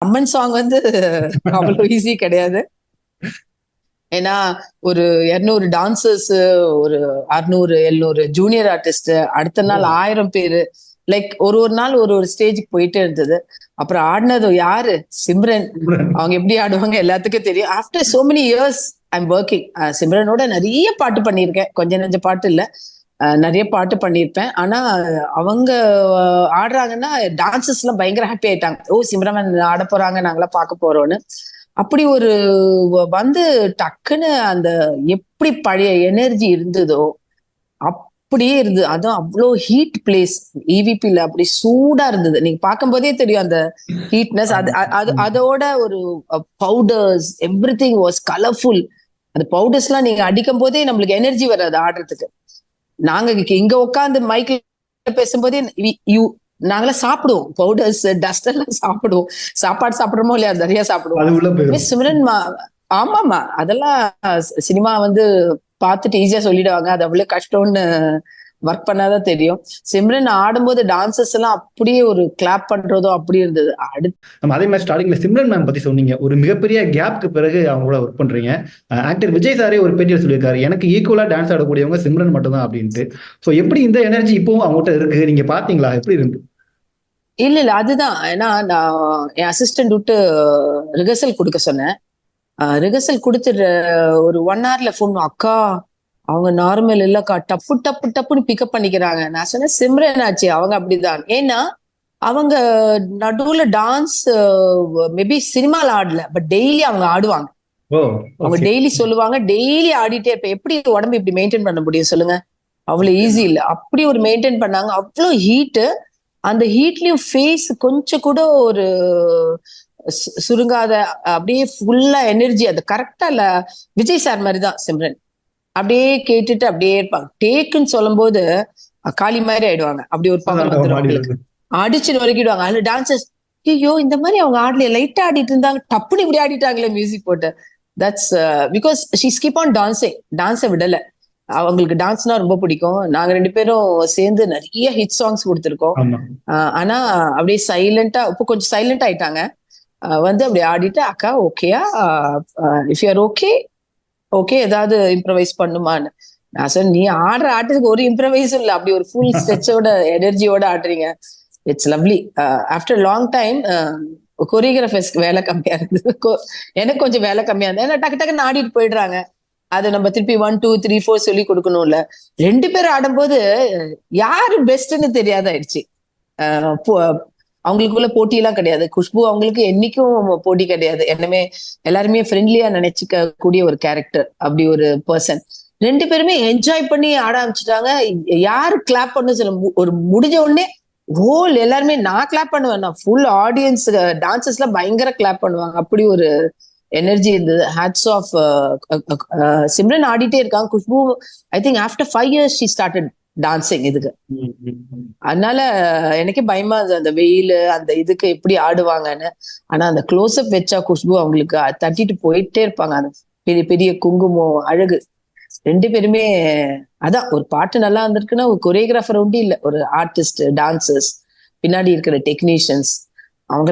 அம்மன் song வந்து அவ்வளவு easy கிடையாது. ஏன்னா ஒரு 200 டான்சர்ஸ், ஒரு 600 700 ஜூனியர் ஆர்டிஸ்ட், அடுத்த நாள் 1000 பேரு. லைக் ஒரு ஒரு நாள் ஒரு ஒரு ஸ்டேஜுக்கு போயிட்டே இருந்தது. அப்புறம் ஆடினது யாரு? சிம்ரன். அவங்க எப்படி ஆடுவாங்க எல்லாத்துக்கும் தெரியும். After so many years I'm working. சிம்ரனோட நிறைய பாட்டு பண்ணியிருக்கேன். கொஞ்சம் நெஞ்ச பாட்டு இல்ல. நிறைய பாட்டு பண்ணியிருப்பேன். ஆனா அவங்க ஆடுறாங்கன்னா டான்சர்ஸ் எல்லாம் பயங்கர ஹாப்பி ஆயிட்டாங்க. ஓ, சிம்ரன் ஆட போறாங்க, நாங்களாம் பார்க்க போறோம்னு. அப்படி ஒரு வந்து டக்குன்னு அந்த எப்படி பழைய எனர்ஜி இருந்ததோ அப்படியே இருந்தது. அதுவும் அவ்வளோ ஹீட் பிளேஸ். இவிபில அப்படி சூடா இருந்தது. நீங்க பார்க்கும்போதே தெரியும் அந்த ஹீட்னஸ். அதோட ஒரு powders, every thing was colourful. அந்த பவுடர்ஸ் எல்லாம் நீங்க அடிக்கும் போதே நம்மளுக்கு எனர்ஜி வராது ஆடுறதுக்கு. நாங்க இங்க உட்காந்து மைக்ல பேசும்போதே நாங்களாம் சாப்பிடுவோம். பவுடர்ஸ், டஸ்ட் எல்லாம் சாப்பிடுவோம். சாப்பாடு சாப்பிடுறோமோ இல்லையா, நிறைய சாப்பிடுவோம். மிஸ் சிம்ரன் ஆமாமா, அதெல்லாம் சினிமா வந்து பார்த்துட்டு ஈஸியா சொல்லிடுவாங்க. அது அவ்வளவு கஷ்டம்னு ஒர்க் பண்ணாதான் தெரியும். சிம்ரன் ஆடும்போது டான்சர்ஸ் எல்லாம் அப்படியே ஒரு கிளாப் பண்றதோ அப்படி இருந்தது. நம்ம அதே மாதிரி ஸ்டார்டிங்ல சிம்ரன் மேம் பத்தி சொன்னீங்க. ஒரு மிகப்பெரிய கேப்க்கு பிறகு அவங்க கூட ஒர்க் பண்றீங்க. ஆக்டர் விஜய் சாரே ஒரு பேட்டியில் சொல்லியிருக்காரு, எனக்கு ஈக்குவலா டான்ஸ் ஆடக்கூடியவங்க சிம்ரன் மட்டும் தான் அப்படின்ட்டு. ஸோ எப்படி இந்த எனர்ஜி இப்பவும் அவங்ககிட்ட இருக்கு? நீங்க பாத்தீங்களா? எப்படி இருந்து? இல்ல அதுதான். ஏன்னா நான் என் அசிஸ்டன்ட் விட்டு ரிஹர்சல் கொடுக்க சொன்னேன். ரிஹர்சல் கொடுத்துட்டு ஒரு 1 ஹவர்ல ஃபோன், அக்கா அவங்க நார்மல் இல்லக்கா, டப்பு டப்பு டப்புன்னு பிக்கப் பண்ணிக்கிறாங்க. நான் சொன்னேன் சிம்ரன் ஆச்சு, அவங்க அப்படிதான். ஏன்னா அவங்க நடுவுல டான்ஸ் மேபி சினிமால ஆடல, பட் டெய்லி அவங்க ஆடுவாங்க. அவங்க டெய்லி சொல்லுவாங்க, டெய்லி ஆடிட்டே இருப்பேன். எப்படி உடம்பு இப்படி மெயின்டைன் பண்ண முடியும் சொல்லுங்க? அவ்வளவு ஈஸி இல்ல. அப்படி ஒரு மெயின்டைன் பண்ணாங்க. அவ்வளவு ஹீட்டு. அந்த ஹீட்லயும் ஃபேஸ் கொஞ்சம் கூட ஒரு சுருங்காத, அப்படியே ஃபுல்லா எனர்ஜி. அது கரெக்டா இல்ல, விஜய் சார் மாதிரி தான் சிம்ரன். அப்படியே கேட்டுட்டு அப்படியே இருப்பாங்க. டேக்குன்னு சொல்லும் போது காளி மாதிரி ஆயிடுவாங்க. அப்படி ஒரு பவர் வந்துடும் அவங்களுக்கு. அடிச்சுட்டு வரைக்கிடுவாங்க. அதுல டான்சர்ஸ், ஐயோ இந்த மாதிரி அவங்க ஆடலையே, லைட்டா ஆடிட்டு இருந்தாங்க, டப்புன்னு இப்படி ஆடிட்டாங்களே மியூசிக் போட்டு. That's because she keep on dancing. டான்ஸை விடல. அவங்களுக்கு டான்ஸ்னா ரொம்ப பிடிக்கும். நாங்க 2 பேரும் சேர்ந்து நிறைய ஹிட் சாங்ஸ் கொடுத்துருக்கோம். ஆனா அப்படியே சைலண்டா, இப்போ கொஞ்சம் சைலண்ட் ஆயிட்டாங்க. வந்து அப்படி ஆடிட்டு, அக்கா ஓகேயா, if you are okay, okay ஏதாவது இம்ப்ரவைஸ் பண்ணுமான்னு. நான் சொன்னேன், நீ ஆடுற ஆட்டத்துக்கு ஒரு இம்ப்ரவைஸும் இல்லை, அப்படி ஒரு ஃபுல் ஸ்ட்ரெச்சோட எனர்ஜியோட ஆடுறீங்க. It's lovely. After long time கொரியோகிராஃபர்ஸ்க்கு வேலை கம்மியா இருந்தது. எனக்கு கொஞ்சம் வேலை கம்மியா இருந்தது. ஏன்னா டக்கு டக்குன்னு ஆடிட்டு போயிடுறாங்க. அது நம்ம திருப்பி 1 2 3 4 சொல்லி கொடுக்கணும்ல. 2 பேரும் ஆடும்போது யாரு பெஸ்ட்ன்னு தெரியாதாயிடுச்சு. அவங்களுக்குள்ள போட்டி எல்லாம் கிடையாது. குஷ்பு அவங்களுக்கு என்னைக்கும் போட்டி கிடையாது. என்னமே எல்லாருமே ஃப்ரெண்ட்லியா நினைச்சுக்க கூடிய ஒரு கேரக்டர், அப்படி ஒரு பர்சன். 2 பேருமே என்ஜாய் பண்ணி ஆட ஆரம்பிச்சுட்டாங்க. யாரு கிளாப் பண்ணு சொல்ல, ஒரு முடிஞ்ச உடனே ஹோல் எல்லாருமே, நான் கிளாப் பண்ணுவேன், நான் ஃபுல் ஆடியன்ஸ் டான்சர்ஸ் எல்லாம் பயங்கர கிளாப் பண்ணுவாங்க. அப்படி ஒரு எனர்ஜி இருந்தது. Hats off. சிம்ரன் ஆடிட்டே இருக்காங்க. Khushbu I think after 5 years she started dancing இதுக்கு. அதனால எனக்கே பயமா இருந்தது, அந்த வெயில் அந்த இதுக்கு எப்படி ஆடுவாங்கன்னு. ஆனா அந்த க்ளோஸ் அப் வச்சா குஷ்பு அவங்களுக்கு தட்டிட்டு போயிட்டே இருப்பாங்க. அந்த பெரிய பெரிய குங்குமம் அழகு. 2 பேருமே அதான், ஒரு பாட்டு நல்லா இருந்திருக்குன்னா ஒரு கொரியோகிராஃபர் ஒண்டி இல்ல, ஒரு ஆர்டிஸ்ட், டான்சர்ஸ், பின்னாடி இருக்கிற டெக்னீஷியன்ஸ், அவங்க